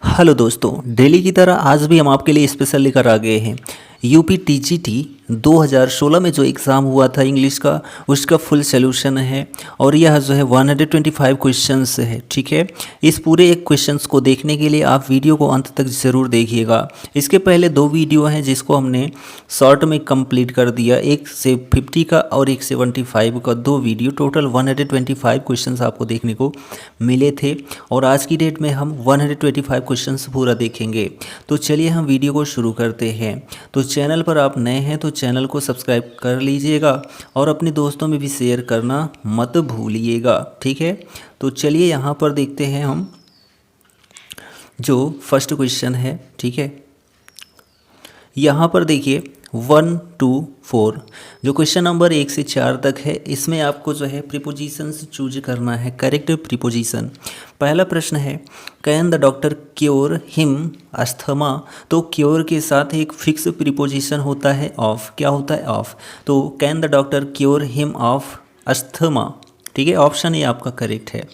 Hello दोस्तों, daily की तरह आज भी हम आपके लिए स्पेशल लेकर आ गए हैं। यूपी टीजीटी 2016 में जो एग्ज़ाम हुआ था इंग्लिश का, उसका फुल सॉल्यूशन है। और यह जो है 125 क्वेश्चंस है। ठीक है, इस पूरे एक क्वेश्चंस को देखने के लिए आप वीडियो को अंत तक ज़रूर देखिएगा। इसके पहले दो वीडियो हैं जिसको हमने शॉर्ट में कंप्लीट कर दिया, एक से 50 का और एक 75 का। दो वीडियो टोटल 125 क्वेश्चंस आपको देखने को मिले थे। और आज की डेट में हम 125 क्वेश्चंस पूरा देखेंगे। तो चलिए हम वीडियो को शुरू करते हैं। तो चैनल पर आप नए हैं तो चैनल को सब्सक्राइब कर लीजिएगा और अपने दोस्तों में भी शेयर करना मत भूलिएगा। ठीक है, तो चलिए यहाँ पर देखते हैं हम जो फर्स्ट क्वेश्चन है। ठीक है, यहाँ पर देखिए 1 2 4 जो क्वेश्चन नंबर 1 से 4 तक है, इसमें आपको जो है प्रीपोजिशंस चूज करना है, करेक्ट प्रीपोजिशन। पहला प्रश्न है, can the doctor cure him asthma. तो क्योर के साथ एक फिक्स प्रीपोजिशन होता है ऑफ। क्या होता है? ऑफ। तो can the doctor cure him of asthma. ठीक है, ऑप्शन ए आपका करेक्ट है।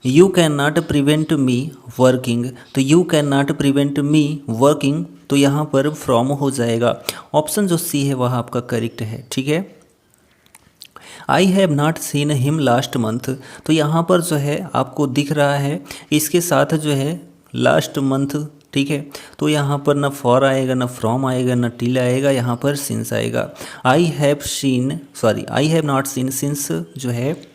You can not prevent me working. तो you can not prevent me working, तो यहाँ पर फ्रॉम हो जाएगा। ऑप्शन जो सी है वह आपका करेक्ट है। ठीक है, I have not seen him last month. तो यहाँ पर जो है आपको दिख रहा है, इसके साथ जो है लास्ट मंथ। ठीक है, तो यहाँ पर ना फॉर आएगा, ना फ्रॉम आएगा, ना टिल आएगा, यहाँ पर सिंस आएगा। I have not seen since जो है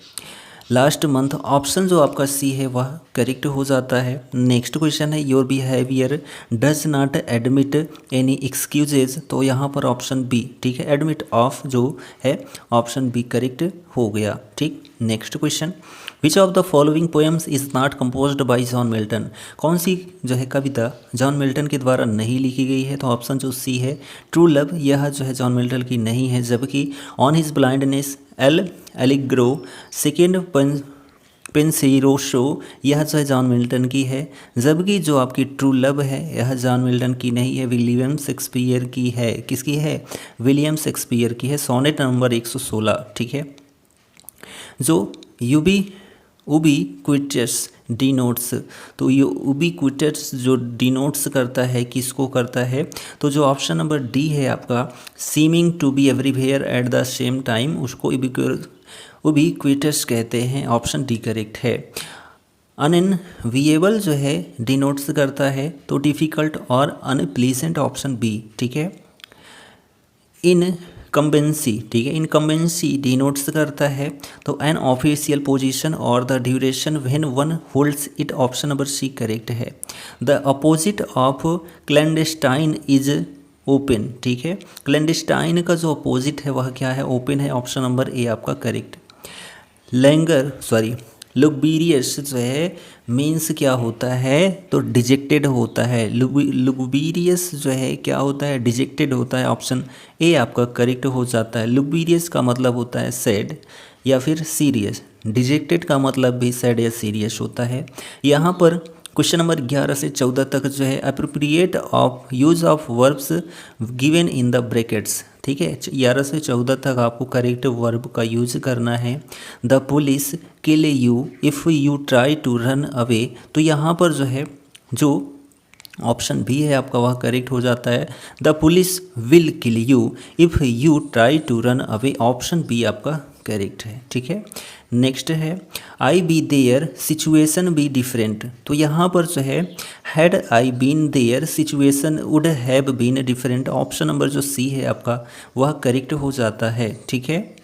लास्ट मंथ, ऑप्शन जो आपका सी है वह करेक्ट हो जाता है। नेक्स्ट क्वेश्चन है, your behaviour does not admit any excuses. तो यहाँ पर ऑप्शन बी, ठीक है, एडमिट ऑफ जो है ऑप्शन बी करेक्ट हो गया। ठीक, next question, which of the following poems is not composed bye John Milton. कौन सी जो है कविता जॉन मिल्टन के द्वारा नहीं लिखी गई है? तो ऑप्शन जो सी है ट्रू लव, यह जो है जॉन मिल्टन की नहीं है। जबकि on his blindness, L Allegro, second Penseroso, यह जो है जॉन मिल्टन की है। जबकि जो आपकी ट्रू लव है यह जॉन मिल्टन की नहीं है, विलियम शेक्सपियर की है। किसकी है? विलियम शेक्सपियर की है। Sonnet number 116। ठीक है, जो उबिक्विटस डिनोट्स, तो ये उबिक्विटस जो डिनोट्स करता है, किसको करता है? तो जो ऑप्शन नंबर डी है आपका, seeming to be everywhere at the same time, उसको उबिक्विटस कहते हैं। ऑप्शन डी करेक्ट है। अनएनविएबल जो है डिनोट्स करता है, तो डिफ़िकल्ट और अनप्लीजेंट, ऑप्शन बी। ठीक है, इनकम्बेंसी, ठीक है, इनकम्बेंसी डिनोट्स करता है तो एन ऑफिशियल पोजीशन और the duration when one holds it, option number C correct है। The opposite of clandestine is open. ठीक है, क्लैंडस्टाइन का जो अपोजिट है वह क्या है? ओपन है। ऑप्शन नंबर ए आपका करेक्ट। लुगबीरियस जो है मीन्स क्या होता है? तो डिजेक्टेड होता है। लुगबीरियस जो है क्या होता है? डिजेक्टेड होता है। ऑप्शन ए आपका करेक्ट हो जाता है। लुगबीरियस का मतलब होता है सैड या फिर सीरियस। डिजेक्टेड का मतलब भी सैड या सीरियस होता है। यहाँ पर क्वेश्चन नंबर 11 से 14 तक जो है appropriate of use of verbs given in the brackets. ठीक है, 11 से 14 तक आपको करेक्ट वर्ब का यूज करना है। The police kill you if you try to run away, तो यहाँ पर जो है जो ऑप्शन बी है आपका वह करेक्ट हो जाता है। The police will kill you if you try to run away, option B आपका करेक्ट है। ठीक है, नेक्स्ट है, I be there situation be different. तो यहाँ पर जो है had I been there situation would have been different, option number जो सी है आपका वह करेक्ट हो जाता है। ठीक है,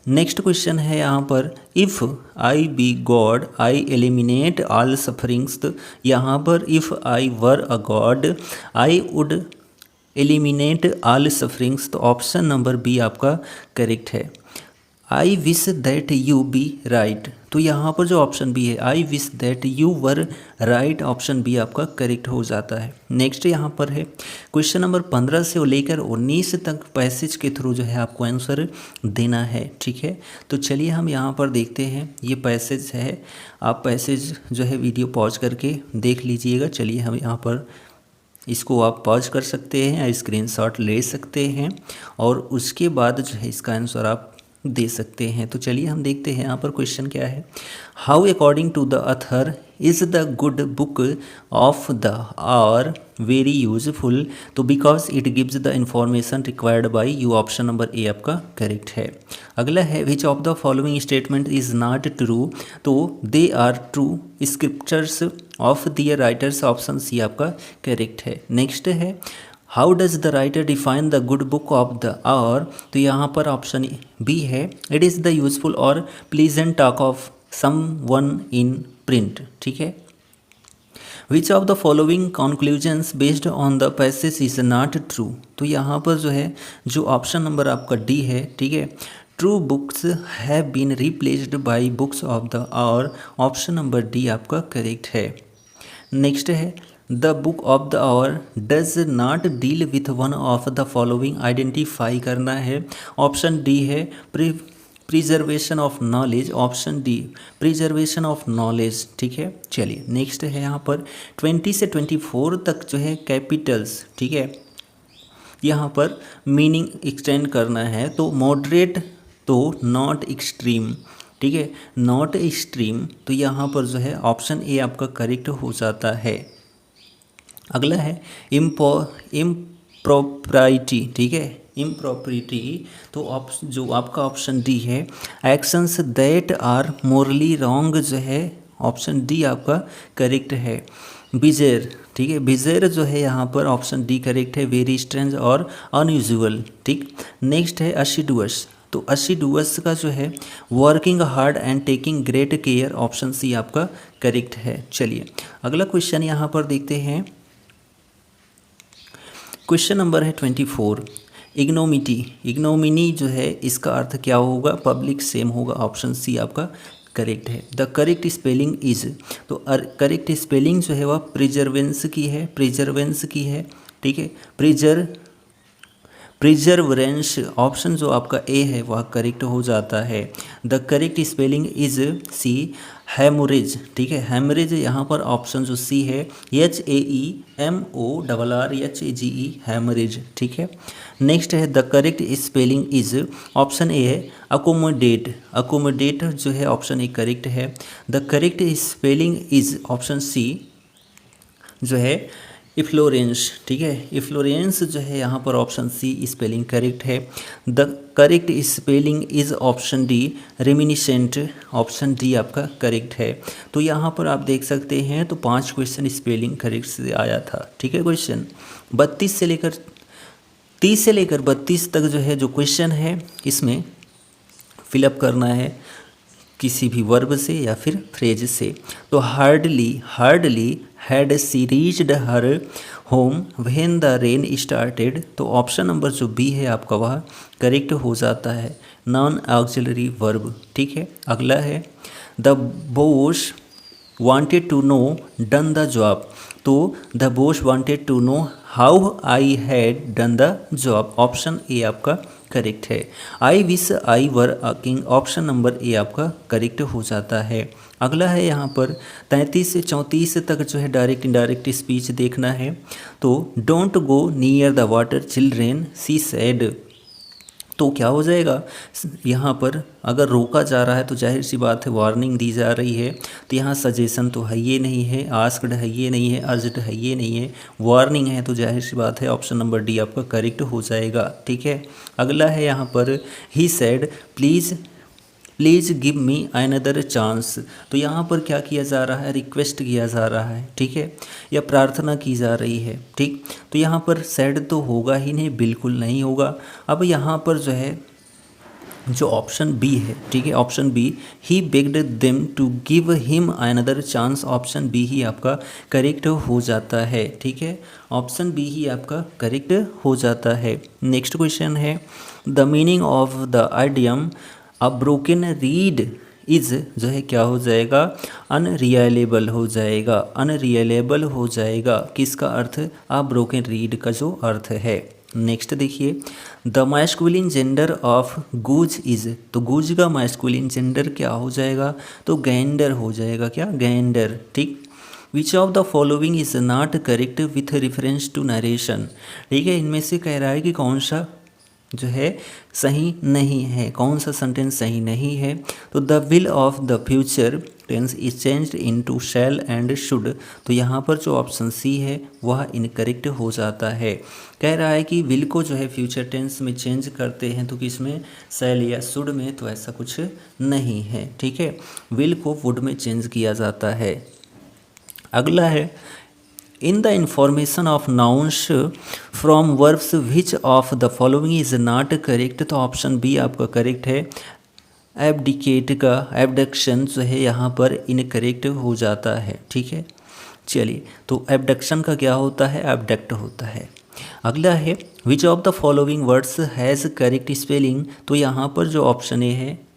नेक्स्ट क्वेश्चन है यहाँ पर, if I be God I eliminate all sufferings. तो यहाँ पर if I were a God I would eliminate all sufferings, तो ऑप्शन नंबर बी आपका करेक्ट है। I wish that you be right, तो यहाँ पर जो ऑप्शन बी है I wish that you were right, option B आपका करेक्ट हो जाता है। नेक्स्ट यहाँ पर है क्वेश्चन नंबर 15 से लेकर 19 तक पैसेज के थ्रू जो है आपको आंसर देना है। ठीक है, तो चलिए हम यहाँ पर देखते हैं, ये पैसेज है। आप पैसेज जो है वीडियो पॉज करके देख लीजिएगा। चलिए हम यहाँ पर इसको आप पॉज कर सकते हैं या स्क्रीनशॉट ले सकते हैं और उसके बाद जो है इसका आंसर आप दे सकते हैं। तो चलिए हम देखते हैं यहाँ पर क्वेश्चन क्या है। How according to the author is the good book of the hour very useful, तो because it gives the information required by you, option number A आपका करेक्ट है। अगला है which of the following statement is not true, तो they are true scriptures of their writers, option C आपका correct है। Next है how does the writer define the good book of the hour, तो यहाँ पर ऑप्शन बी है it is the useful और pleasant talk of someone in print, ठीक है। Which of the following conclusions based on the passage is not true, तो यहाँ पर जो है जो ऑप्शन नंबर आपका डी है, ठीक है। True books have been replaced by books of the hour, option number D आपका करेक्ट है। नेक्स्ट है the book of the hour does not deal with one of the following, identify करना है, option D है preservation of knowledge, option D preservation of knowledge, ठीक है। चलिए next है यहाँ पर 20 से 24 तक जो है कैपिटल्स, ठीक है, यहाँ पर मीनिंग एक्सटेंड करना है, तो मॉडरेट तो नॉट एक्सट्रीम, ठीक है, नॉट एक्सट्रीम, तो यहाँ पर जो है ऑप्शन ए आपका करेक्ट हो जाता है। अगला है इम्प्रॉपर्टी, ठीक है, इम्प्रॉपर्टी, तो जो आपका ऑप्शन डी है actions that are morally wrong, जो है ऑप्शन डी आपका करेक्ट है। बिजेर, ठीक है, बिजेर जो है यहाँ पर ऑप्शन डी करेक्ट है, वेरी स्ट्रेंज और अनयूजुअल, ठीक। नेक्स्ट है अशिडुअस, तो अशिडुअस का जो है working hard and taking great care, option C आपका करेक्ट है। चलिए अगला क्वेश्चन यहाँ पर देखते हैं, क्वेश्चन नंबर है 24। इग्नोमिटी, इग्नोमिनी जो है इसका अर्थ क्या होगा, पब्लिक शेम होगा, ऑप्शन सी आपका करेक्ट है। द करेक्ट स्पेलिंग इज, तो करेक्ट स्पेलिंग जो है वह प्रिजर्वेंस की है, प्रिजर्वेंस की है, ठीक है, प्रिजर्वेंस, ऑप्शन जो आपका ए है वह करेक्ट हो जाता है। The correct spelling is C haemorrhage, ठीक है, हेमरेज यहाँ पर ऑप्शन जो सी है HAEMORREGE, हेमरेज, ठीक है। नेक्स्ट है the correct spelling is, option A है अकोमोडेट, अकोमोडेट जो है ऑप्शन ए करेक्ट है। The correct spelling is option C जो है इफ्लोरेंस, ठीक है, इफ्लोरेंस जो है यहाँ पर ऑप्शन सी स्पेलिंग करेक्ट है। The correct spelling is option D reminiscent, option D आपका करेक्ट है। तो यहाँ पर आप देख सकते हैं तो 5 क्वेश्चन स्पेलिंग करेक्ट से आया था, ठीक है। क्वेश्चन 32 से लेकर 30 से लेकर 32 तक जो है जो क्वेश्चन है इसमें फिलअप करना है किसी भी वर्ब से या फिर फ्रेज से। तो hardly had she reached her home when the rain started, तो ऑप्शन नंबर जो बी है आपका वह करेक्ट हो जाता है, नॉन ऑक्सिलरी वर्ब, ठीक है। अगला है the boss wanted to know done the job, तो the boss wanted to know how I had done the job, option A आपका करेक्ट है। I wish I were a king, option number A आपका correct हो जाता है। अगला है यहाँ पर 33 से 34 तक जो है डायरेक्ट इनडायरेक्ट स्पीच देखना है। तो don't go near the water children she said, तो क्या हो जाएगा यहाँ पर अगर रोका जा रहा है तो जाहिर सी बात है वार्निंग दी जा रही है, तो यहाँ सजेशन तो है ये नहीं है, आस्क्ड है ये नहीं है, अर्ज्ड है ये नहीं है, वार्निंग है, तो जाहिर सी बात है ऑप्शन नंबर डी आपका करेक्ट हो जाएगा, ठीक है। अगला है यहाँ पर he said please give me another chance, तो यहाँ पर क्या किया जा रहा है, रिक्वेस्ट किया जा रहा है, ठीक है, या प्रार्थना की जा रही है, ठीक। तो यहाँ पर सैड तो होगा ही नहीं, बिल्कुल नहीं होगा। अब यहाँ पर जो है जो ऑप्शन बी है, ठीक है, option B he begged them to give him another chance, option B ही आपका करेक्ट हो जाता है, ठीक है, ऑप्शन बी ही आपका करेक्ट हो जाता है। नेक्स्ट क्वेश्चन है the meaning of the idiom a broken read is, जो है क्या हो जाएगा, अनरिलायबल हो जाएगा, अनरिलायबल हो जाएगा, किसका अर्थ, अ ब्रोकन रीड का जो अर्थ है। नेक्स्ट देखिए the masculine gender of goose is, तो गूज का मैस्कुलिन जेंडर क्या हो जाएगा, तो गैंडर हो जाएगा, क्या गैंडर, ठीक। Which of the following is not correct with reference to narration, ठीक है, इनमें से कह रहा है कि कौन सा जो है सही नहीं है। कौन सा सेंटेंस सही नहीं है? तो the will of the future tense is changed into shall and should. तो यहाँ पर जो ऑप्शन सी है वह इनकरेक्ट हो जाता है। कह रहा है कि विल को जो है फ्यूचर टेंस में चेंज करते हैं तो किसमें, शैल या शुड में, तो ऐसा कुछ नहीं है। ठीक है, विल को वुड में चेंज किया जाता है। अगला है in the information of nouns from verbs which of the following is not correct. तो ऑप्शन बी आपका करेक्ट है। एब्डिकेट का एबडक्शन जो है यहाँ पर इनकरेक्ट हो जाता है। ठीक है, चलिए, तो एबडक्शन का क्या होता है, एबडक्ट होता है। अगला है which of the following words has correct spelling. तो यहाँ पर जो ऑप्शन ए है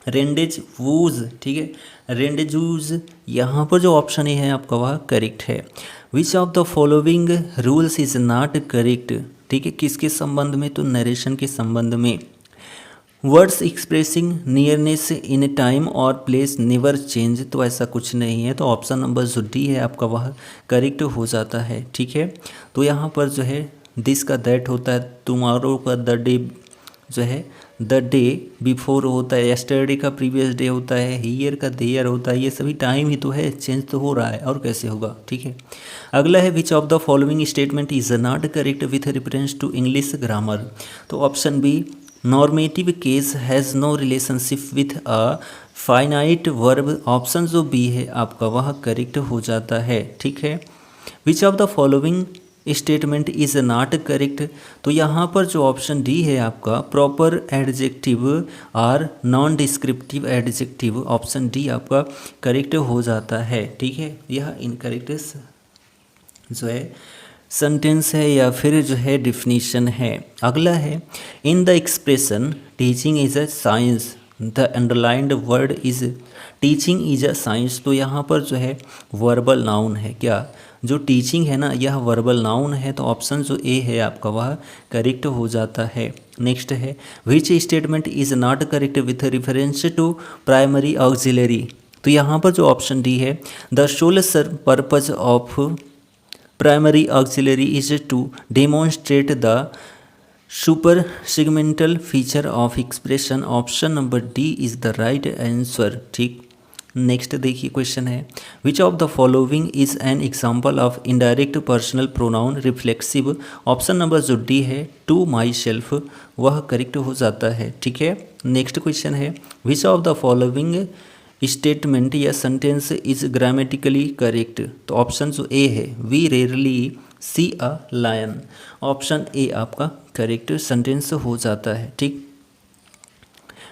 रेंडेज वूज, ठीक है, रेंडेजूज, यहाँ पर जो ऑप्शन ए है आपका वह करेक्ट है। Which of the following rules is not correct. ठीक है, किसके संबंध में, तो नरेशन के संबंध में। Words expressing nearness in time और प्लेस नेवर चेंज। तो ऐसा कुछ नहीं है, तो ऑप्शन नंबर जो डी है आपका वह करेक्ट हो जाता है। ठीक है, तो यहाँ पर जो है दिस का दैट होता है, टुमारो का द डे जो है द डे बिफोर होता है, यस्टरडे का प्रीवियस डे होता है, हियर का देयर होता है। ये सभी टाइम ही तो है, चेंज तो हो रहा है, और कैसे होगा। ठीक है, अगला है which of the following statement is not correct with reference to English grammar. तो option B normative case has no relationship with a finite verb. Option जो बी है आपका वह करेक्ट हो जाता है। ठीक है, which of the following statement is not correct. तो यहाँ पर जो ऑप्शन डी है आपका प्रॉपर एडजेक्टिव और non descriptive adjective, option D आपका करेक्ट हो जाता है। ठीक है, यह इनकरेक्ट जो है सेंटेंस है या फिर जो है डिफिनीशन है। अगला है in the expression teaching is a science the underlined word is teaching is a science. तो यहाँ पर जो है वर्बल नाउन है, क्या जो टीचिंग है ना यह वर्बल नाउन है, तो ऑप्शन जो ए है आपका वह करेक्ट हो जाता है। नेक्स्ट है which statement is not correct with reference to primary auxiliary. तो यहाँ पर जो ऑप्शन डी है the sole purpose of primary auxiliary is to demonstrate the super segmental feature of expression. Option number D is the right answer. ठीक, next देखिए question है which of the following is an example of indirect personal pronoun reflexive. Option number जो D है to myself वह correct हो जाता है। ठीक है, नेक्स्ट क्वेश्चन है which of the following statement या सेंटेंस इज ग्रामेटिकली करेक्ट। तो ऑप्शन जो ए है we rarely see a lion. Option A आपका करेक्ट सेंटेंस हो जाता है। ठीक,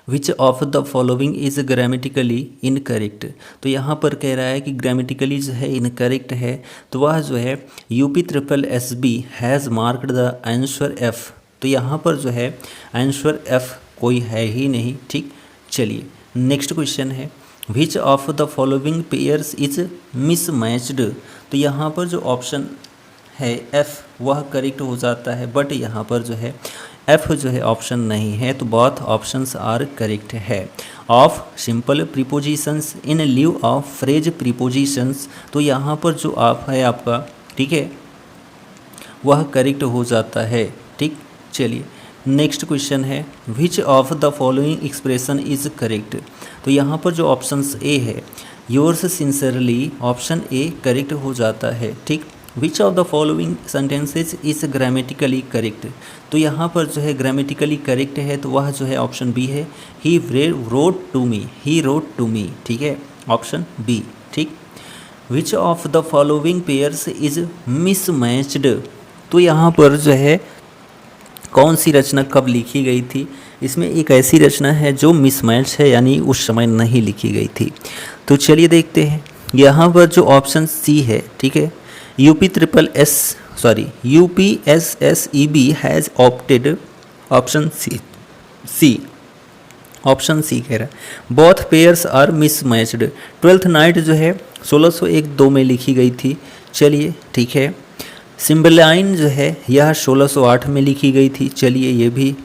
which of the following is grammatically incorrect. तो यहाँ पर कह रहा है कि ग्रामेटिकली जो है इनकरेक्ट है, तो वह जो है UP/SB has marked the answer F. तो यहाँ पर जो है आंसर एफ कोई है ही नहीं। ठीक, चलिए नेक्स्ट क्वेश्चन है which of the following pairs is mismatched. तो यहाँ पर जो ऑप्शन है एफ वह करेक्ट हो जाता है, बट यहाँ पर जो है एफ जो है ऑप्शन नहीं है, तो बोथ ऑप्शंस आर करेक्ट है। Of simple prepositions in leave of phrase prepositions. तो यहाँ पर जो आप है आपका, ठीक है, वह करेक्ट हो जाता है। ठीक, चलिए नेक्स्ट क्वेश्चन है which of the following expression is correct. तो यहाँ पर जो ऑप्शंस ए है yours sincerely, option A correct हो जाता है। ठीक, which of the following sentences is grammatically correct. तो यहाँ पर जो है ग्रामेटिकली करेक्ट है, तो वह जो है ऑप्शन बी है he wrote to me, he wrote to me. ठीक है, ऑप्शन बी। ठीक, which of the following pairs is mismatched. तो यहाँ पर जो है कौन सी रचना कब लिखी गई थी, इसमें एक ऐसी रचना है जो मिसमैच है, यानी उस समय नहीं लिखी गई थी। तो चलिए देखते हैं, यहाँ पर जो ऑप्शन सी है, ठीक है, UPSSEB has opted, option C option C कह रहा है both pairs are mismatched. Twelfth night जो है 1601-2 में लिखी गई थी। चलिए ठीक है, सिम्बलाइन जो है यह 1608 में लिखी गई थी। चलिए ये भी,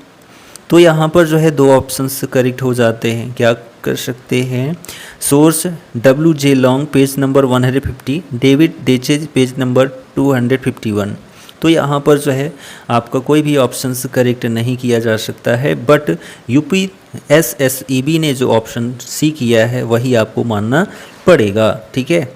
तो यहाँ पर जो है 2 ऑप्शंस करेक्ट हो जाते हैं। क्या कर सकते हैं, source WJ long page number 150, David Daiches page number 251, तो यहाँ पर जो है आपका कोई भी ऑप्शन करेक्ट नहीं किया जा सकता है, बट UPSSEB ने जो ऑप्शन सी किया है वही आपको मानना पड़ेगा। ठीक है,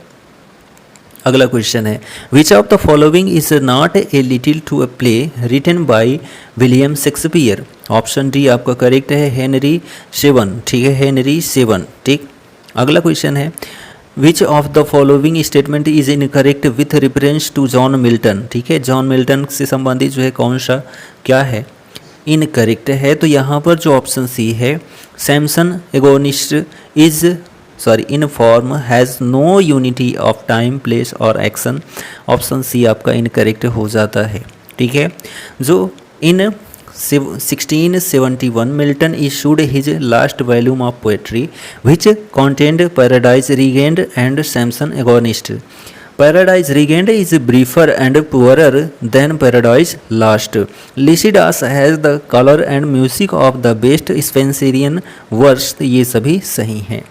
अगला क्वेश्चन है, which of the following is not a little to a play written by William Shakespeare. Option D आपका करेक्ट है, हेनरी सेवन। ठीक है, हेनरी सेवन। ठीक, अगला क्वेश्चन है, which of the following statement is incorrect with reference to John Milton. ठीक है, John Milton से संबंधित जो है कौन सा क्या है, इनकरेक्ट है। तो यहाँ पर जो ऑप्शन सी है, Samson Agonistes in form has no unity of time place और एक्शन। ऑप्शन सी आपका इनकरेक्ट हो जाता है। ठीक है, जो in 1671 Milton issued his last volume of poetry which contained Paradise Regained and Samson Agonist. Paradise Regained is briefer and poorer than Paradise Lost. Lycidas has the color and music of the best Spenserian verse. ये सभी सही हैं।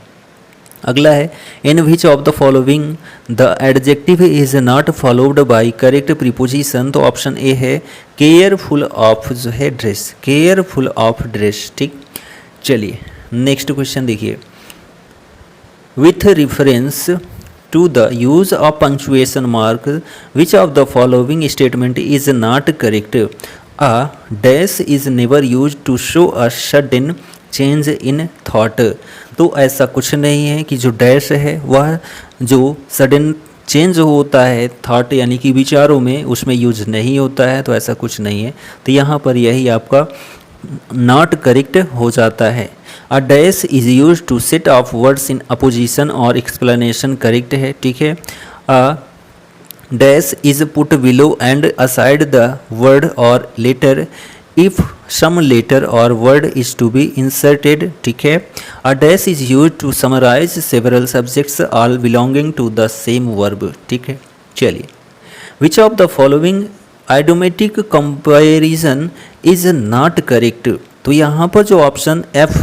अगला है, in which of the following the adjective is not followed by correct preposition. तो option A है careful of जो है ड्रेस, केयरफुल ऑफ ड्रेस। ठीक, चलिए नेक्स्ट क्वेश्चन देखिए, with reference to the use of punctuation mark which of the following statement is not correct. A dash is never use to show a sudden change in thought. तो ऐसा कुछ नहीं है कि जो डैश है वह जो सडन चेंज होता है थॉट यानी कि विचारों में, उसमें यूज नहीं होता है। तो ऐसा कुछ नहीं है, तो यहाँ पर यही आपका नॉट करेक्ट हो जाता है। A dash is use to set off words in apposition और एक्सप्लेनेशन करेक्ट है। ठीक है, a dash is put below and aside the word और letter if some letter or word is to be inserted। ठीक है, a dash is used to summarize several subjects all belonging to the same verb। ठीक है, चलिए, which of the following idiomatic comparison is not correct। तो यहाँ पर जो option F,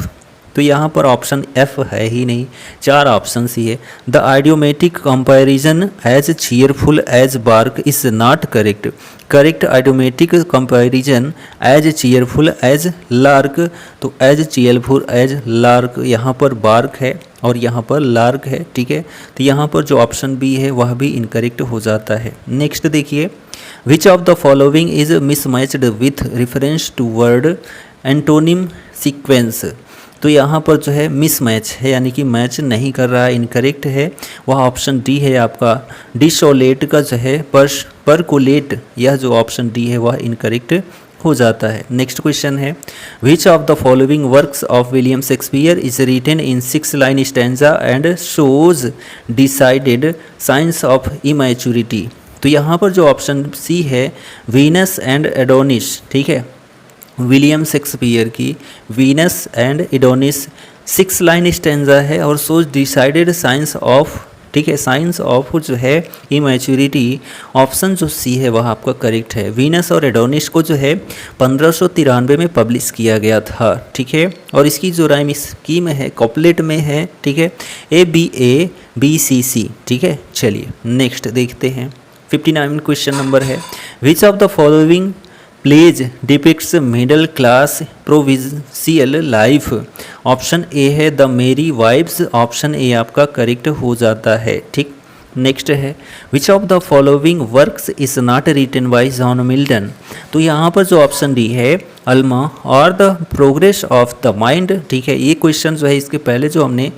तो यहाँ पर ऑप्शन F है ही नहीं, चार ऑप्शन ही है। The idiomatic comparison as cheerful as bark is not correct. Correct idiomatic comparison as cheerful as lark. तो एज चीयरफुल एज लार्क, यहाँ पर बार्क है और यहाँ पर लार्क है। ठीक है, तो यहाँ पर जो ऑप्शन बी है वह भी इनकरेक्ट हो जाता है। नेक्स्ट देखिए, which of the following is mismatched with reference to word antonym sequence. तो यहाँ पर जो है मिसमैच है यानी कि मैच नहीं कर रहा है, इनकरेक्ट है। वह ऑप्शन डी है आपका, डिसोलेट का जो है परकोलेट, यह जो ऑप्शन डी है वह इनकरेक्ट हो जाता है। नेक्स्ट क्वेश्चन है, which of the following works of William Shakespeare is written in 6 line stanza and shows decided science of immaturity. तो यहाँ पर जो ऑप्शन सी है, वीनस एंड एडोनिस। ठीक है, विलियम शेक्सपियर की Venus and Adonis 6 line stanza है और सोज डिसाइडेड साइंस ऑफ। ठीक है, साइंस ऑफ जो है इमैच्योरिटी, ऑप्शन जो सी है वह आपका करेक्ट है। वीनस और एडोनिस को जो है 1593 में पब्लिश किया गया था। ठीक है, और इसकी जो राइम स्कीम है कॉपलेट में है। ठीक है, ABABCC। ठीक है, चलिए नेक्स्ट देखते हैं, 59 क्वेश्चन नंबर है, which of the following pledge depicts middle class provincial life. Option A है द मेरी वाइब्स। ऑप्शन ए आपका करेक्ट हो जाता है। ठीक, नेक्स्ट है, which of the following works is not written by John Milton. तो यहाँ पर जो ऑप्शन डी है, अल्मा और the progress of the mind. ठीक है, ये क्वेश्चन जो है इसके पहले जो हमने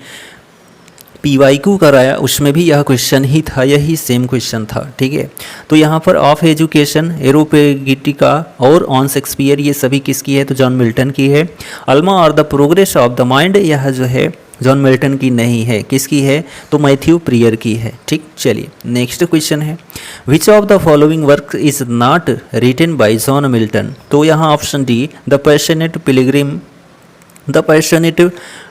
PYQ कराया उसमें भी यह क्वेश्चन ही था, यही सेम क्वेश्चन था। ठीक है, तो यहाँ पर ऑफ एजुकेशन, एरोपेगिटिका और ऑन शेक्सपियर ये सभी किसकी है, तो जॉन मिल्टन की है। अल्मा और the progress of the mind यह जो है जॉन मिल्टन की नहीं है, किसकी है, तो मैथ्यू प्रियर की है। ठीक, चलिए नेक्स्ट क्वेश्चन है, which of the following work is not written by John Milton. तो यहाँ option D, the passionate pilgrim. The passionate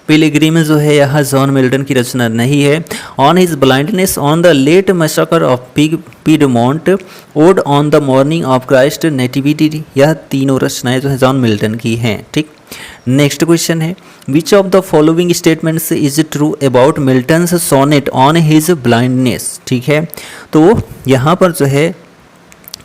pilgrim जो है यह जॉन मिल्टन की रचना नहीं है। On his blindness, on the late massacre of Piedmont, ode on the morning of Christ nativity, यह तीनों रचनाएं जो है जॉन मिल्टन की हैं। ठीक, नेक्स्ट क्वेश्चन है, which of the following statements is true about Milton's sonnet on his blindness. ठीक है, तो यहाँ पर जो है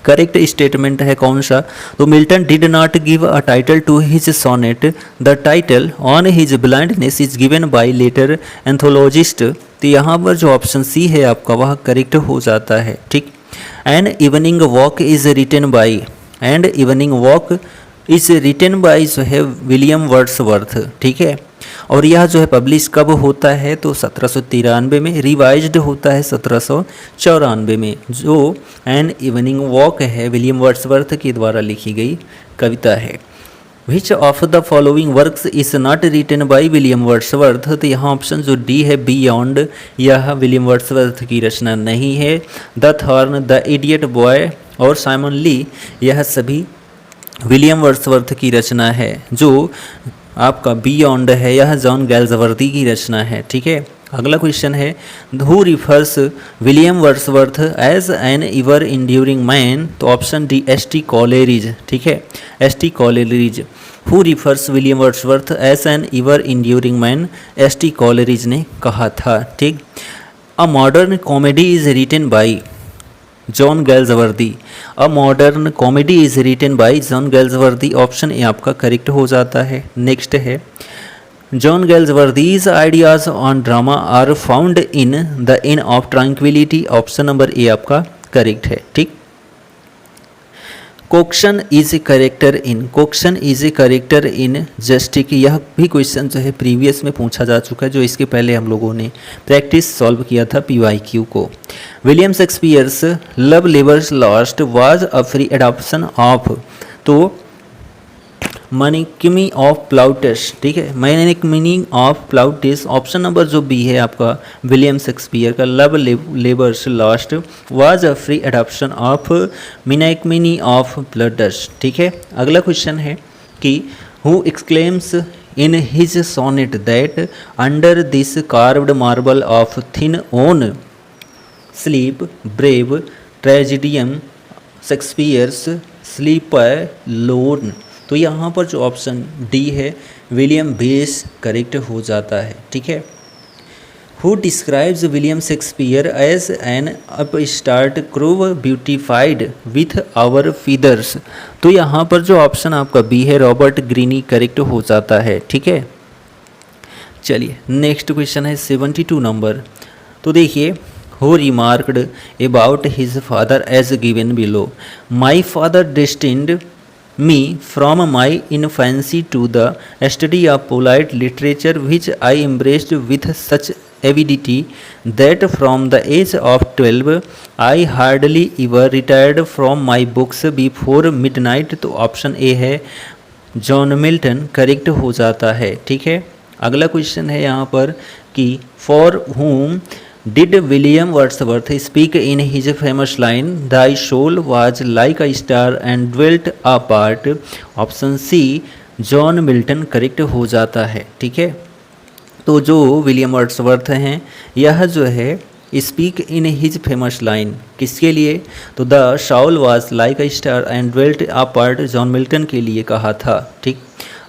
करेक्ट स्टेटमेंट है कौन सा? तो Milton did not give a title to his sonnet, the title on his blindness is given by later anthologist. तो यहाँ पर जो ऑप्शन सी है आपका वह करेक्ट हो जाता है, ठीक। An evening walk is written by, and evening walk is written by जो है विलियम वर्ड्सवर्थ, ठीक है। और यह जो है पब्लिश कब होता है? तो 1793 में, रिवाइज्ड होता है 1794 में। जो एन इवनिंग वॉक है विलियम वर्ड्सवर्थ के द्वारा लिखी गई कविता है। Which of the following works is not written by William Wordsworth? तो यहाँ ऑप्शन जो डी है बियॉन्ड, यह विलियम वर्ड्सवर्थ की रचना नहीं है। The thorn, the idiot boy और साइमन ली, यह सभी विलियम वर्ड्सवर्थ की रचना है। जो आपका बियॉन्ड है यह जॉन गैल्सवर्दी की रचना है, ठीक है। अगला क्वेश्चन है who refers William Wordsworth as an ever enduring man? तो ऑप्शन डी एस.टी. कॉलेरिज, ठीक है, S T. Coleridge. Who refers William Wordsworth as an ever enduring man? S T. Coleridge ने कहा था, ठीक। A modern comedy is written by John Galsworthy, a modern comedy is written by John Galsworthy, option A आपका correct हो जाता है। Next है John Galsworthy's ideas on drama are found in the inn of tranquillity, option number A आपका correct है, ठीक। Cokeson is a character in, Cokeson is a character in justice, यह भी क्वेश्चन जो है प्रीवियस में पूछा जा चुका है, जो इसके पहले हम लोगों ने प्रैक्टिस सॉल्व किया था PYQ को। William Shakespeare's love labour's lost was a free adoption of, तो मनिकमी ऑफ प्लाउटस, ठीक है, Menaechmi of Plautus, option number जो बी है आपका विलियम शेक्सपियर का love labour's lost was a free adoption of Menaechmi of Plautus, ठीक है। अगला क्वेश्चन है कि who exclaims in his sonnet that under this carved marble of thine own sleep brave tragedian Shakespeare's sleep lone. तो यहाँ पर जो option D है विलियम बेस करेक्ट हो जाता है, ठीक है। Who describes William Shakespeare as an upstart crow beautified with our feathers? तो यहाँ पर जो ऑप्शन आपका बी है रॉबर्ट ग्रीनी करेक्ट हो जाता है, ठीक है। चलिए नेक्स्ट क्वेश्चन है 72 नंबर। तो देखिए who remarked about his father as given below? My father destined me from my infancy to the study of polite literature, which I embraced with such avidity that from the age of 12 I hardly ever retired from my books before midnight। तो option A है John Milton correct हो जाता है, ठीक है। अगला question है यहाँ पर कि for whom did William Wordsworth speak in his famous line thy soul was like a star and dwelt apart? Option C John Milton correct हो जाता है, ठीक है। तो जो विलियम वर्ड्सवर्थ हैं यह जो है speak in his famous line किसके लिए? तो the soul was like a star and dwelt apart John Milton के लिए कहा था, ठीक।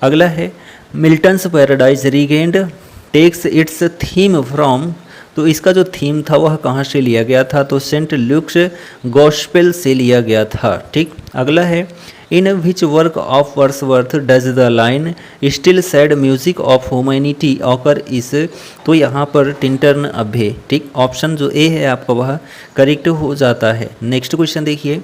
अगला है Milton's Paradise Regained takes its theme from, तो इसका जो थीम था वह कहाँ से लिया गया था? तो सेंट ल्यूक्स गॉस्पेल से लिया गया था, ठीक। अगला है in which work of Wordsworth does the line still sad music of humanity occurs? तो यहाँ पर टिंटर्न अभे, ठीक। ऑप्शन जो ए है आपका वह करेक्ट हो जाता है। नेक्स्ट क्वेश्चन देखिए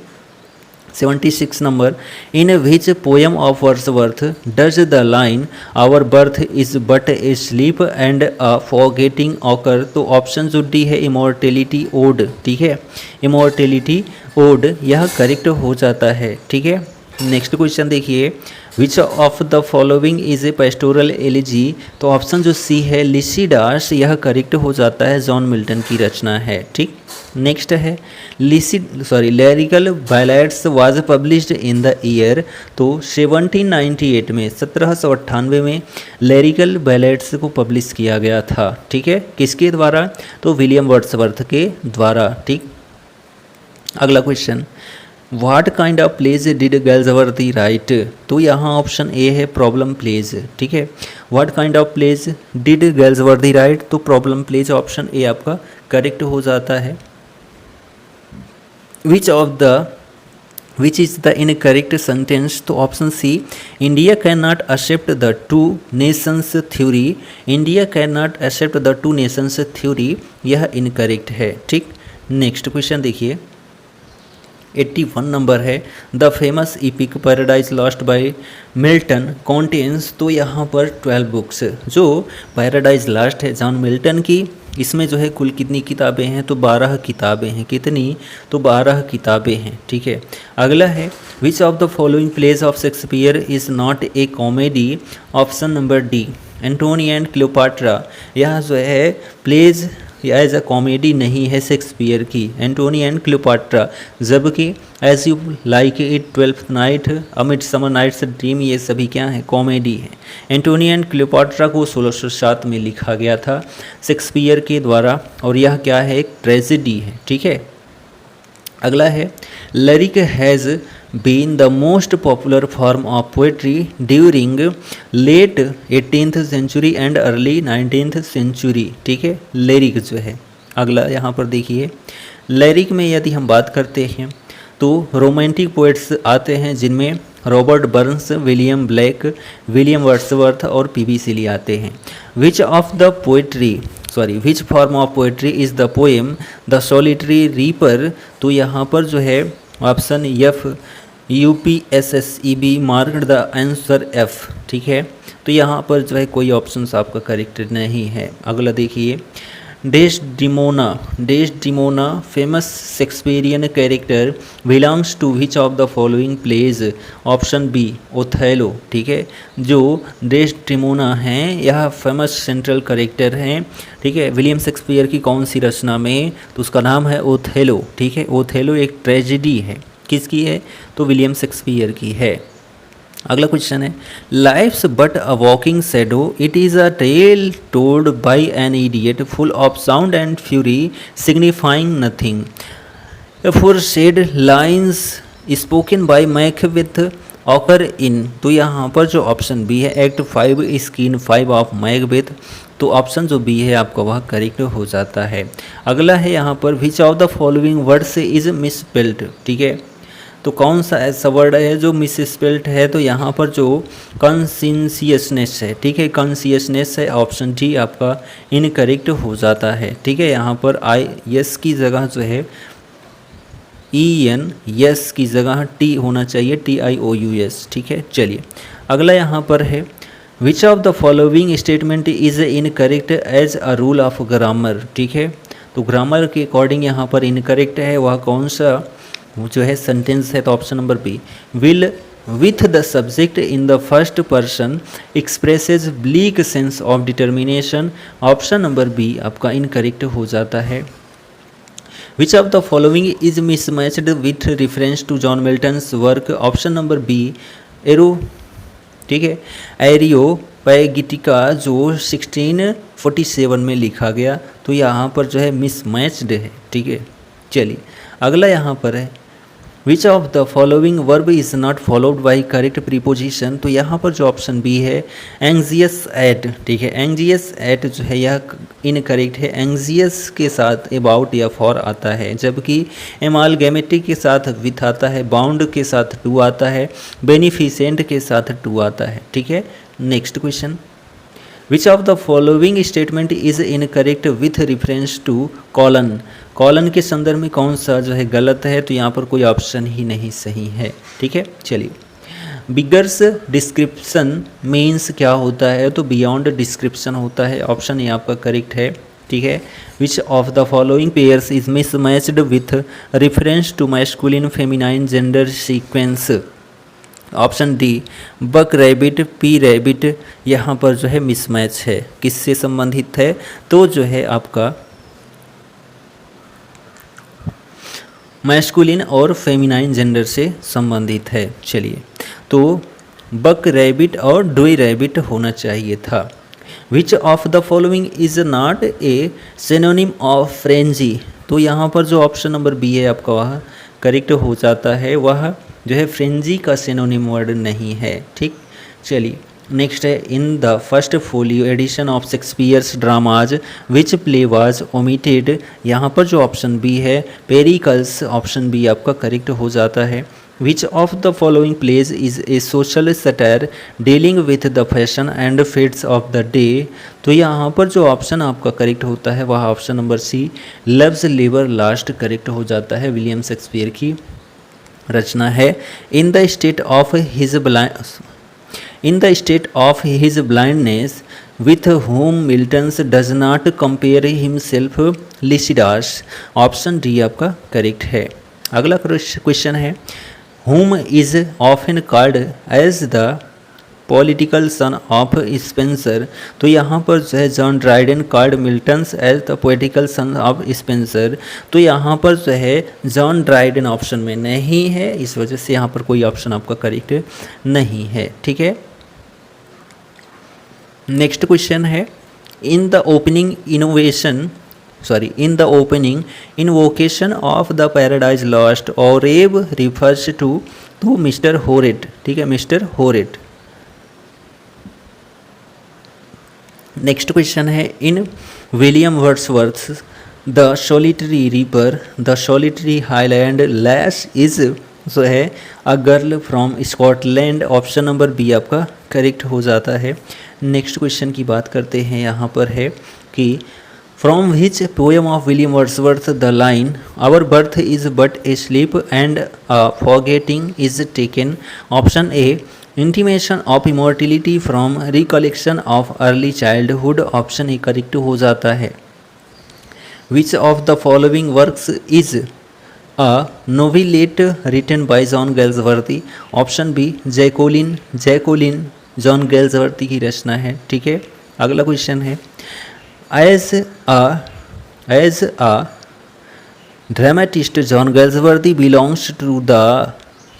76 number. In which poem of Wordsworth does the line our birth is but a sleep and a forgetting occur? तो ऑप्शन जो डी है इमॉर्टेलिटी ओड, ठीक है, इमॉर्टेलिटी ओड यह करेक्ट हो जाता है, ठीक है। नेक्स्ट क्वेश्चन देखिए which of the following is a pastoral elegy? तो ऑप्शन जो सी है लिसिडास यह करेक्ट हो जाता है, जॉन मिल्टन की रचना है, ठीक। नेक्स्ट है lyrical ballads was published in the year? तो 1798 में 1798 में लिरिकल बैलेड्स को पब्लिश किया गया था, ठीक है। किसके द्वारा? तो विलियम वर्ड्सवर्थ के द्वारा, ठीक। अगला question what kind of plays did Galsworthy write? तो यहाँ ऑप्शन ए है प्रॉब्लम प्लेज, ठीक है। What kind of plays did Galsworthy write? तो प्रॉब्लम प्लेज ऑप्शन ए आपका करेक्ट हो जाता है। Which of the which is the incorrect sentence? तो option C, India can not accept the two nations theory, India can not accept the two nations theory, यह incorrect है। ठीक, next question देखिए, 81 number है। The famous EPIC paradise lost by Milton contains, तो यहाँ पर 12 books. जो paradise lost है जॉन मिल्टन की, इसमें जो है कुल कितनी किताबें हैं? तो 12 किताबें हैं। कितनी? तो 12 किताबें हैं। ठीक है, अगला है, which of the following plays of Shakespeare is not a comedy? Option number D, Antony and Cleopatra, यह जो है प्लेज एज अ कॉमेडी नहीं है शेक्सपियर की, एंटोनी एंड क्लियोपाट्रा, जबकि as you like it, twelfth night, a midsummer night's dream, ये सभी क्या है? कॉमेडी है। एंटोनी एंड क्लियोपाट्रा को 1607 में लिखा गया था शेक्सपियर के द्वारा, और यह क्या है? एक ट्रेजेडी है। ठीक है, अगला है, lyric has been the most popular form of poetry during late 18th century and early 19th century. ठीक है, लिरिक जो है, अगला यहाँ पर देखिए, लिरिक में यदि हम बात करते हैं तो रोमांटिक पोएट्स आते हैं जिनमें Robert Burns, William Blake, William Wordsworth और पीबी शेली आते हैं। Which form of poetry is the poem the solitary reaper? तो यहाँ पर जो है option F, UPSSEB marked the answer F. ठीक है, तो यहाँ पर जो है कोई ऑप्शन आपका करेक्ट नहीं है। अगला देखिए, Desdemona famous Shakespearean character belongs to which of the following plays? Option B, Othello. ठीक है, जो डेस्डिमोना हैं यह फेमस सेंट्रल कैरेक्टर हैं। ठीक है, विलियम शेक्सपियर की कौन सी रचना में? तो उसका नाम है ओथेलो। ठीक है, ओथेलो एक ट्रेजेडी है। किसकी है? तो विलियम शेक्सपियर की है। अगला क्वेश्चन है, life's but a walking shadow, it is a tale told by an idiot full of sound and fury signifying nothing. Four said lines spoken by Macbeth occur in, तो यहाँ पर जो option B है act 5 scene 5 of Macbeth, तो option जो B है आपका वह करेक्ट हो जाता है। अगला है यहाँ पर, विच of the following words is misspelled? ठीक है, तो कौन सा ऐसा वर्ड है जो मिसस्पेल्ड है? तो यहाँ पर जो कॉन्शियसनेस है, ठीक है, कॉन्शियसनेस है, ऑप्शन डी आपका इनकरेक्ट हो जाता है। ठीक है, यहाँ पर आई यस की जगह जो है EN, यस की जगह टी होना चाहिए, TIOUS। ठीक है, चलिए अगला यहाँ पर है, which of the following statement is incorrect as a rule of grammar? ठीक है, तो ग्रामर के अकॉर्डिंग यहाँ पर इनकरेक्ट है, वह कौन सा जो है सेंटेंस है? तो option number B, will with the subject in the first person expresses bleak sense of determination, option number B आपका इनकरेक्ट हो जाता है। Which of the following is mismatched with reference to John Milton's work? Option number B, arrow. ठीक है, एरियोपैगिटिका जो 1647 में लिखा गया, तो यहाँ पर जो है मिसमैच्ड है। ठीक है, चलिए अगला यहाँ पर है, which of the following verb is not followed by correct preposition? तो यहाँ पर जो ऑप्शन बी है एंग्जियस एट। ठीक है, एंग्जियस एट जो है यह इनकरेक्ट है, एंग्जियस के साथ अबाउट या फॉर आता है, जबकि एमालगेमेटिक के साथ विथ आता है, बाउंड के साथ टू आता है, बेनिफिसेंट के साथ टू आता है। ठीक है, next question, which of the following statement is incorrect with reference to colon? Colon के संदर्भ में कौन सा जो है गलत है? तो यहाँ पर कोई ऑप्शन ही नहीं सही है। ठीक है, चलिए, बिगर्स डिस्क्रिप्शन मीन्स क्या होता है? तो बियॉन्ड डिस्क्रिप्शन होता है, ऑप्शन ये आपका करेक्ट है। ठीक है, which of the following pairs is mismatched with reference to masculine feminine gender sequence? Option D, buck rabbit, P rabbit, यहाँ पर जो है मिसमैच है। किससे संबंधित है? तो जो है आपका मैस्कुलिन और फेमिनाइन जेंडर से संबंधित है। चलिए, तो बक रैबिट और डोई रैबिट होना चाहिए था। विच of the following is not A synonym of frenzy? तो यहाँ पर जो ऑप्शन नंबर बी है आपका वह करेक्ट हो जाता है, वह जो है फ्रेंजी का सिनोनिम वर्ड नहीं है। ठीक, चलिए नेक्स्ट है, in the first folio edition of Shakespeare's dramas which play was omitted? यहाँ पर जो ऑप्शन बी है पेरिकल्स, ऑप्शन बी आपका करेक्ट हो जाता है। Which of the following plays is a social satire dealing with the fashion and fates of the day. तो यहाँ पर जो ऑप्शन आपका करेक्ट होता है वह option number C, love's labour lost correct हो जाता है। विलियम शेक्सपियर की रचना है। In the state of his blindness with whom Milton does not compare himself, Lycidas। Option D आपका करेक्ट है। अगला क्वेश्चन है, whom is often called as the political son of Spenser। तो यहाँ पर जो है John Dryden called Milton as the political son of Spenser. तो यहाँ पर जो है जॉन ड्राइडन ऑप्शन में नहीं है, इस वजह से यहाँ पर कोई ऑप्शन आपका करेक्ट नहीं है। ठीक है, नेक्स्ट क्वेश्चन है, in the opening invocation of the Paradise Lost Oreb refers to mister Horeb. ठीक है, मिस्टर होरेट। नेक्स्ट क्वेश्चन है, in William Wordsworth the solitary reaper the solitary highland lass is जो है a girl from Scotland. Option number B आपका correct हो जाता है। Next question की बात करते हैं, यहाँ पर है कि from which poem of William Wordsworth the line our birth is but a sleep and forgetting is taken. Option A, intimation of immortality from recollection of early childhood. Option A correct हो जाता है। Which of the following works is a novelette written by John Galsworthy. Option B, Jocelyn John Galsworthy की रचना है। ठीक है, अगला question है, as a dramatist John Galsworthy belongs to the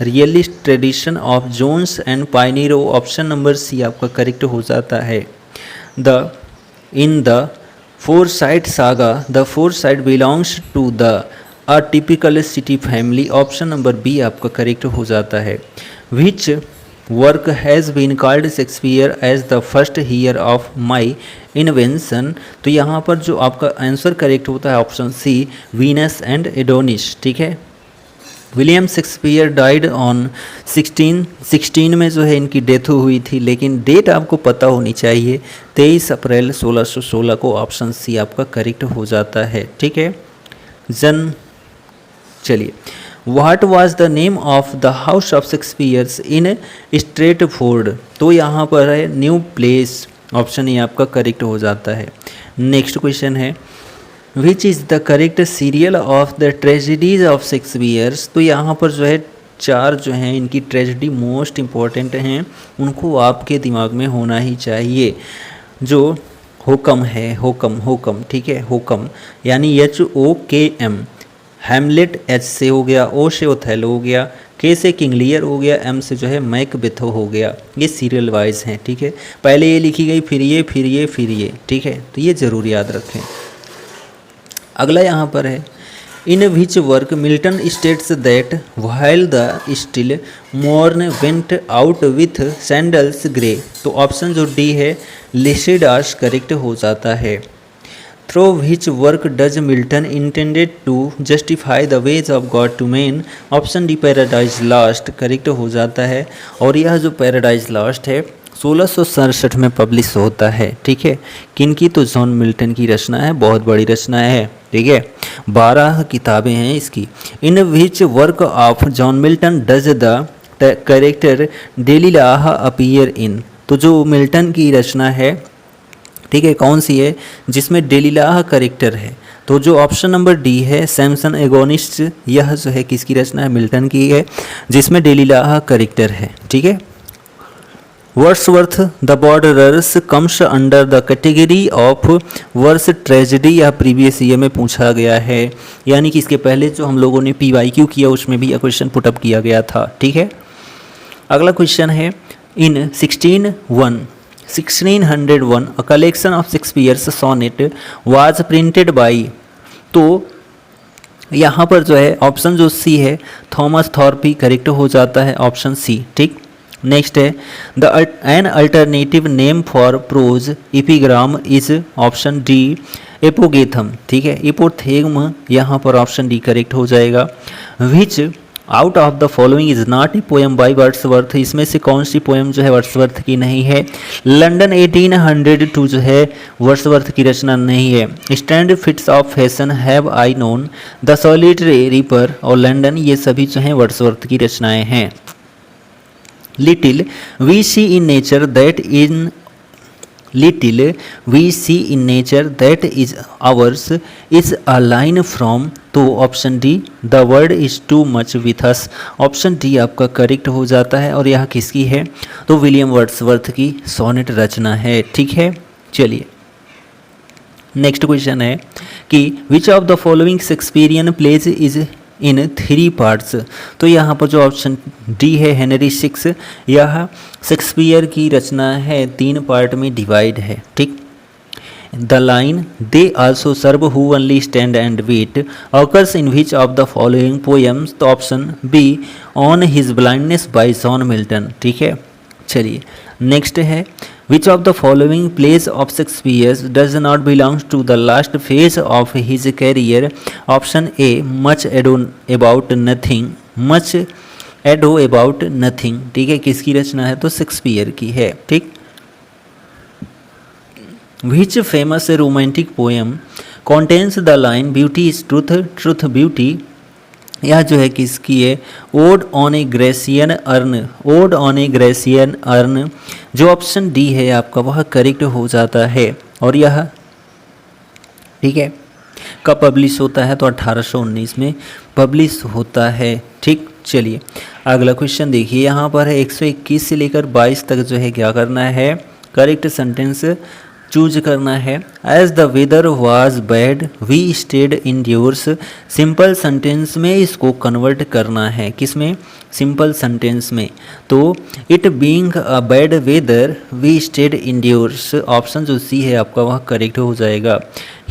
realist tradition of Jones and Pinero. Option number C आपका correct हो जाता है। In the Forsyte saga the Forsyte belongs to the a typical city family. Option number B आपका correct हो जाता है। Which work has been called Shakespeare as the first heir of my invention. तो यहाँ पर जो आपका आंसर करेक्ट होता है option C, Venus and Adonis. ठीक है, विलियम शेक्सपियर डाइड ऑन 1616 में जो है इनकी डेथ हुई थी, लेकिन डेट आपको पता होनी चाहिए, 23 अप्रैल 1616 को। ऑप्शन सी आपका करेक्ट हो जाता है। ठीक है, चलिए, what was the name of the house of Shakespeare's in Stratford. तो यहाँ पर है न्यू प्लेस। ऑप्शन ए आपका करेक्ट हो जाता है। नेक्स्ट क्वेश्चन है, विच is the correct serial of the tragedies of Shakespeare's. तो यहाँ पर जो है चार जो हैं इनकी ट्रेजिडी मोस्ट इम्पॉर्टेंट हैं, उनको आपके दिमाग में होना ही चाहिए। जो हुकम है, हुकम ठीक है, हुकम यानी HOKM, हैमलेट H से हो गया, O से ओथेलो हो गया, K से किंग लियर हो गया, M से जो है मैकबेथो हो गया। ये सीरियल वाइज हैं। ठीक है, पहले ये लिखी गई, फिर ये। ठीक है, तो ये ज़रूर याद रखें। अगला यहाँ पर है, in which work Milton states that while the still morn went out with sandals grey. तो ऑप्शन जो डी है, लिसिडास करेक्ट हो जाता है। Through which work does Milton intended to justify the ways of God to man. Option D, Paradise Lost correct हो जाता है। और यह जो पैराडाइज लॉस्ट है 1667 में पब्लिश होता है। ठीक है, किनकी? तो जॉन मिल्टन की रचना है, बहुत बड़ी रचना है। ठीक है, 12 किताबें हैं इसकी। In which work of John Milton does the character Delilah appear in. तो जो मिल्टन की रचना है, ठीक है, कौन सी है जिसमें डेलिलाह कैरेक्टर है? तो जो ऑप्शन नंबर डी है, सैमसन एगोनिस्ट, यह जो है किसकी रचना है? मिल्टन की है, जिसमें डेलिलाह कैरेक्टर है। ठीक है, Wordsworth the borderers comes under the category of verse tragedy, यह प्रीवियस ईयर में पूछा गया है, यानी कि इसके पहले जो हम लोगों ने PYQ किया उसमें भी यह क्वेश्चन पुटअप किया गया था। ठीक है, अगला क्वेश्चन है, in 1601 a collection of Shakespeare's sonnet was printed by. तो यहाँ पर जो है ऑप्शन जो सी है, थॉमस थॉर्पी करेक्ट हो जाता है, ऑप्शन सी। ठीक, नेक्स्ट है, an alternative name for prose epigram is, option D, apothegm. ठीक है, एपोथेगम यहाँ पर ऑप्शन डी करेक्ट हो जाएगा। विच out of the following is not a poem by Wordsworth, इसमें से कौन सी पोएम जो है वर्ड्सवर्थ की नहीं है। लंदन 1802 जो है वर्ड्सवर्थ की रचना नहीं है। Stand fits of fashion, have I known, the solitary reaper और लंदन, ये सभी जो हैं वर्ड्सवर्थ की रचनाएं हैं। Little we see in nature that in Little we see in nature that is ours is a line from, तो option D the world is too much with us, option D आपका correct हो जाता है। और यह किसकी है, तो विलियम वर्ड्सवर्थ की सोनेट रचना है। ठीक है, चलिए नेक्स्ट क्वेश्चन है कि which of the following Shakespearean plays is in 3 parts, तो यहाँ पर जो ऑप्शन डी है हेनरी 6, यह शेक्सपियर की रचना है, 3 पार्ट में डिवाइड है। ठीक, the line they also serve who only stand and wait occurs in which of the following poems, तो option B on his blindness by John Milton. ठीक है, चलिए नेक्स्ट है which of the following plays of Shakespeare does not belongs to the last phase of his career, option A much ado about nothing, much ado about nothing. ठीक है, किसकी रचना है, तो Shakespeare की है। ठीक, which famous romantic poem contains the line beauty is truth, truth beauty, यह जो है किसकी है, odd on A Grecian earn, odd on A Grecian earn, जो ऑप्शन डी है आपका वह करेक्ट हो जाता है। और यह ठीक है कब पब्लिश होता है, तो 1819 में पब्लिश होता है। ठीक, चलिए अगला क्वेश्चन देखिए, यहाँ पर है 121 से लेकर 22 तक जो है क्या करना है, करेक्ट सेंटेंस चूज करना है। As the weather was bad we stayed indoors, simple sentence में इसको कन्वर्ट करना है, किसमें, सिंपल सेंटेंस में। तो it being a bad weather we stayed indoors, option जो सी है आपका वह करेक्ट हो जाएगा।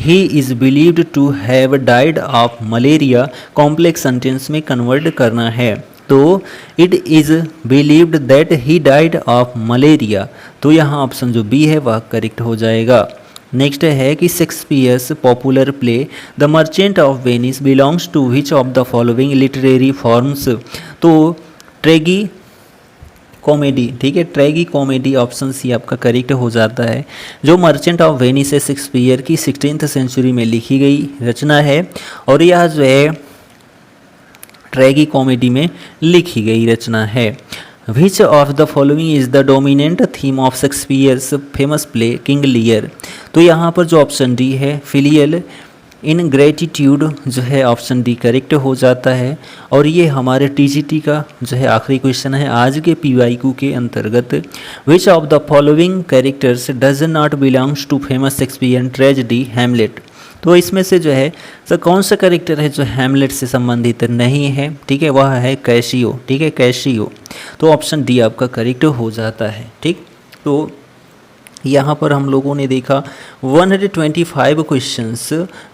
He is believed to have died of malaria, complex sentence में कन्वर्ट करना है, तो it is believed that he died of malaria, तो यहाँ ऑप्शन जो बी है वह करेक्ट हो जाएगा। नेक्स्ट है कि Shakespeare's popular play the merchant of Venice belongs to which of the following literary forms, तो ट्रेगी कॉमेडी। ठीक है, ट्रेगी कॉमेडी ऑप्शन सी आपका करेक्ट हो जाता है। जो मर्चेंट ऑफ वेनिस है शेक्सपियर की 16th सेंचुरी में लिखी गई रचना है, और यह जो है ट्रेगी कॉमेडी में लिखी गई रचना है। Which of the following is the dominant theme of Shakespeare's famous play King Lear, तो यहाँ पर जो ऑप्शन डी है फिलियल इन ग्रेटिट्यूड जो है ऑप्शन डी करेक्ट हो जाता है। और ये हमारे टीजीटी का जो है आखिरी क्वेश्चन है आज के पीवाईक्यू के अंतर्गत। Which of the following characters does not belongs to famous Shakespearean tragedy Hamlet, तो इसमें से जो है सर कौन सा करेक्टर है जो हैमलेट से संबंधित नहीं है, ठीक है, वह है कैशियो। ठीक है, कैशियो, तो ऑप्शन डी आपका करेक्ट हो जाता है। ठीक, तो यहाँ पर हम लोगों ने देखा 125 क्वेश्चंस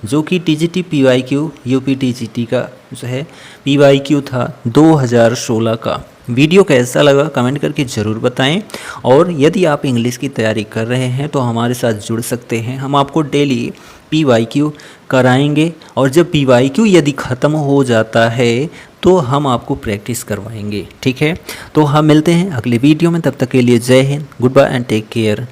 जो कि टीजीटी पीवाईक्यू यूपी टीजीटी का जो है पीवाईक्यू था 2016 का। वीडियो कैसा लगा कमेंट करके ज़रूर बताएं, और यदि आप इंग्लिश की तैयारी कर रहे हैं तो हमारे साथ जुड़ सकते हैं। हम आपको डेली पीवाईक्यू कराएंगे, और जब पीवाईक्यू यदि ख़त्म हो जाता है तो हम आपको प्रैक्टिस करवाएंगे। ठीक है, तो हम मिलते हैं अगले वीडियो में, तब तक के लिए Jai Hind, goodbye and take care.